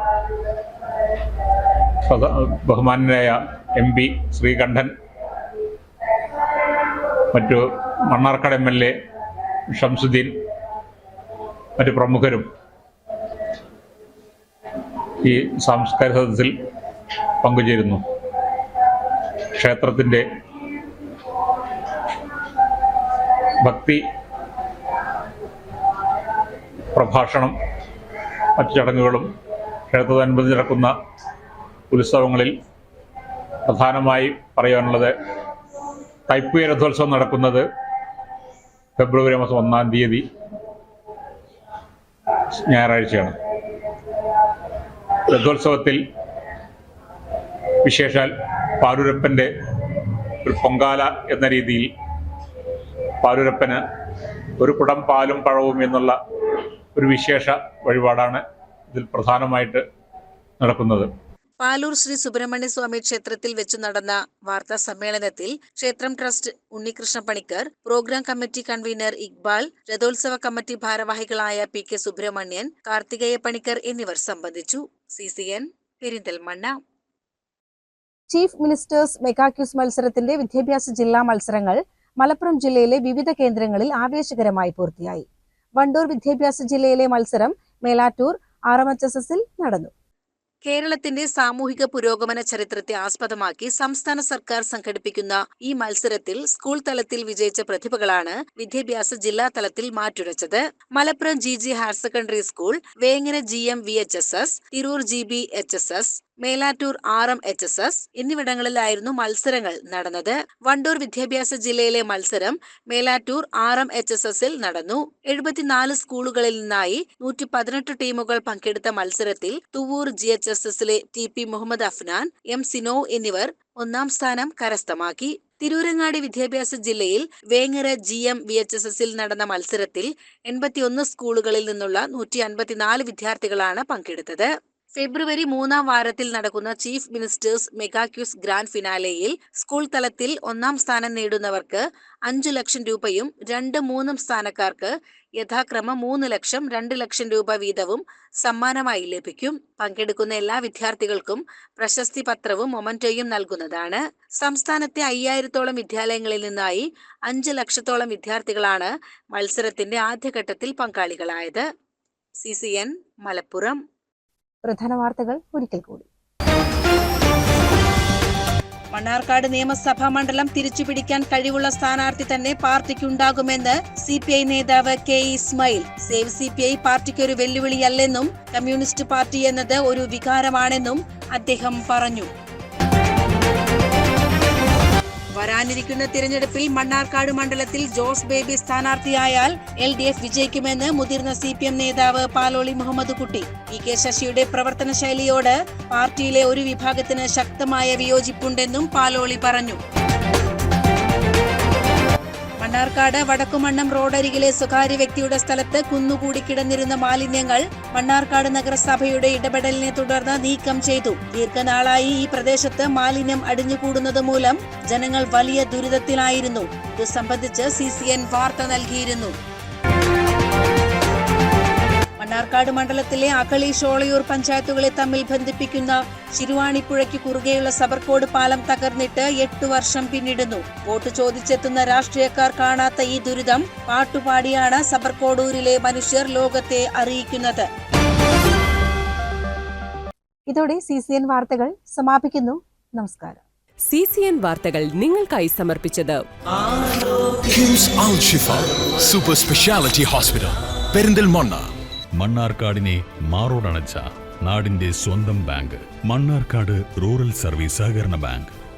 ബഹുമാന്യനായ MP ശ്രീകണ്ഠൻ, മറ്റു മണ്ണാർക്കാട് MLA ഷംസുദ്ദീൻ, മറ്റു പ്രമുഖരും ഈ സാംസ്കാരിക സദസ്സിൽ പങ്കുചേരുന്നു. ക്ഷേത്രത്തിൻ്റെ ഭക്തി പ്രഭാഷണം, മറ്റു ചടങ്ങുകളും ക്ഷേത്രത്തോടനുബന്ധിച്ച് നടക്കുന്ന ഉത്സവങ്ങളിൽ പ്രധാനമായി പറയാനുള്ളത് തൈപ്പൂയ രഥോത്സവം നടക്കുന്നത് ഫെബ്രുവരി മാസം 1-ാം തീയതി ഞായറാഴ്ചയാണ്. രഥോത്സവത്തിൽ വിശേഷാൽ പാലൂരപ്പൻ്റെ ഒരു പൊങ്കാല എന്ന രീതിയിൽ പാലൂരപ്പന് ഒരു കുടം പാലും പഴവും എന്നുള്ള ഒരു വിശേഷ വഴിപാടാണ് ഇതിൽ പ്രധാനമായിട്ട് നടക്കുന്നത്. പാലൂർ ശ്രീ സുബ്രഹ്മണ്യ സ്വാമി ക്ഷേത്രത്തിൽ വെച്ച് നടന്ന വാർത്താ സമ്മേളനത്തിൽ ക്ഷേത്രം trust Unnikrishna Panicker, programme committee convener Iqbal, രഥോത്സവ കമ്മിറ്റി ഭാരവാഹികളായ PK സുബ്രഹ്മണ്യൻ, കാർത്തികേയ പണിക്കർ എന്നിവർ സംബന്ധിച്ചു. CCN Perinthalmanna. Chief ministers mega quiz മത്സരത്തിന്റെ വിദ്യാഭ്യാസ ജില്ലാ മത്സരങ്ങൾ മലപ്പുറം ജില്ലയിലെ വിവിധ കേന്ദ്രങ്ങളിൽ ആവേശകരമായി പൂർത്തിയായി. വണ്ടൂർ വിദ്യാഭ്യാസ ജില്ലയിലെ മത്സരം മേലാറ്റൂർ RMHSSൽ നടന്നു. കേരളത്തിന്റെ സാമൂഹിക പുരോഗമന ചരിത്രത്തെ ആസ്പദമാക്കി സംസ്ഥാന സർക്കാർ സംഘടിപ്പിക്കുന്ന ഈ മത്സരത്തിൽ സ്കൂൾ തലത്തിൽ വിജയിച്ച പ്രതിഭകളാണ് വിദ്യാഭ്യാസ ജില്ലാ തലത്തിൽ മാറ്റുരച്ചത്. Malappuram GG higher secondary school, Vengara GM VHSS, Tirur GB HSS, Melattur RMHSS എന്നിവിടങ്ങളിലായിരുന്നു മത്സരങ്ങൾ നടന്നത്. വണ്ടൂർ വിദ്യാഭ്യാസ ജില്ലയിലെ മത്സരം മേലാറ്റൂർ RMHSSൽ നടന്നു. 74 സ്കൂളുകളിൽ നിന്നായി 118 ടീമുകൾ പങ്കെടുത്ത മത്സരത്തിൽ തുവൂർ GHSSലെ TP മുഹമ്മദ് അഫ്നാൻ, M സിനോ എന്നിവർ 1-ാം സ്ഥാനം കരസ്ഥമാക്കി. തിരൂരങ്ങാടി വിദ്യാഭ്യാസ ജില്ലയിൽ വേങ്ങര GM VHSSൽ നടന്ന മത്സരത്തിൽ 81 സ്കൂളുകളിൽ നിന്നുള്ള 154 വിദ്യാർത്ഥികളാണ് പങ്കെടുത്തത്. ഫെബ്രുവരി 3-ാം വാരത്തിൽ നടക്കുന്ന chief ministers mega quiz grand ഫിനാലെയിൽ സ്കൂൾ തലത്തിൽ 1-ാം സ്ഥാനം നേടുന്നവർക്ക് 5 ലക്ഷം രൂപയും 2-3 സ്ഥാനക്കാർക്ക് യഥാക്രമം 3 ലക്ഷം, 2 ലക്ഷം രൂപ വീതവും സമ്മാനമായി ലഭിക്കും. പങ്കെടുക്കുന്ന എല്ലാ വിദ്യാർത്ഥികൾക്കും പ്രശസ്തി പത്രവും മൊമന്റോയും നൽകുന്നതാണ്. സംസ്ഥാനത്തെ 5000-ത്തോളം വിദ്യാലയങ്ങളിൽ നിന്നായി 5 ലക്ഷത്തോളം വിദ്യാർത്ഥികളാണ് മത്സരത്തിന്റെ ആദ്യഘട്ടത്തിൽ പങ്കാളികളായത്. CCN മലപ്പുറം. പ്രധാന വാർത്തകൾ ഒരിക്കൽ കൂടി. മണ്ണാർക്കാട് നിയമസഭാ മണ്ഡലം തിരിച്ചുപിടിക്കാൻ കഴിവുള്ള സ്ഥാനാർത്ഥി തന്നെ പാർട്ടിക്കുണ്ടാകുമെന്ന് CPI നേതാവ് K ഇസ്മായിൽ. സേവ് CPI പാർട്ടിക്കൊരു വെല്ലുവിളിയല്ലെന്നും കമ്മ്യൂണിസ്റ്റ് പാർട്ടി എന്നത് ഒരു വികാരമാണെന്നും അദ്ദേഹം പറഞ്ഞു. വരാനിരിക്കുന്ന തിരഞ്ഞെടുപ്പിൽ മണ്ണാർക്കാട് മണ്ഡലത്തിൽ ജോസ് ബേബി സ്ഥാനാർത്ഥിയായാൽ LDF വിജയിക്കുമെന്ന് മുതിർന്ന CPM നേതാവ് പാലോളി മുഹമ്മദ് കുട്ടി. PK ശശിയുടെ പ്രവർത്തന ശൈലിയോട് പാർട്ടിയിലെ ഒരു വിഭാഗത്തിന് ശക്തമായ വിയോജിപ്പുണ്ടെന്നും പാലോളി പറഞ്ഞു. മണ്ണാർക്കാട് വടക്കുമണ്ണം റോഡരികിലെ സ്വകാര്യ വ്യക്തിയുടെ സ്ഥലത്ത് കുന്നുകൂടി കിടന്നിരുന്ന മാലിന്യങ്ങൾ മണ്ണാർക്കാട് നഗരസഭയുടെ ഇടപെടലിനെ തുടർന്ന് നീക്കം ചെയ്തു. ദീർഘനാളായി ഈ പ്രദേശത്ത് മാലിന്യം അടിഞ്ഞുകൂടുന്നത് മൂലം ജനങ്ങൾ വലിയ ദുരിതത്തിലായിരുന്നു. ഇത് സംബന്ധിച്ച് CCN വാർത്ത നൽകിയിരുന്നു. മണ്ണാർക്കാട് മണ്ഡലത്തിലെ അകളി, ഷോളയൂർ പഞ്ചായത്തുകളെ തമ്മിൽ ബന്ധിപ്പിക്കുന്ന ശിരുവാണിപ്പുഴയ്ക്ക് കുറുകെയുള്ള സബർക്കോട് പാലം തകർന്നിട്ട് 8 വർഷം പിന്നിടുന്നു. വോട്ട് ചോദിച്ചെത്തുന്ന രാഷ്ട്രീയക്കാർ കാണാത്ത ഈ ദുരിതം പാട്ടുപാടിയാണ് സബർക്കോടൂരിലെ മനുഷ്യർ ലോകത്തെ അറിയിക്കുന്നത്. ഇതോടെ CCN വാർത്തകൾ സമാപിക്കുന്നു. നമസ്കാരം. CCN വാർത്തകൾ നിങ്ങൾക്കായി സമർപ്പിച്ചത് കിംസ് അൽ ഷിഫ സൂപ്പർ സ്പെഷ്യാലിറ്റി ഹോസ്പിറ്റൽ പെരിന്തൽമണ്ണ. മണ്ണാർക്കാടിനെ മാറോടണച്ച നാടിന്റെ സ്വന്തം ബാങ്ക്. മണ്ണാർക്കാട് റൂറൽ സർവീസ് സഹകരണ ബാങ്ക്.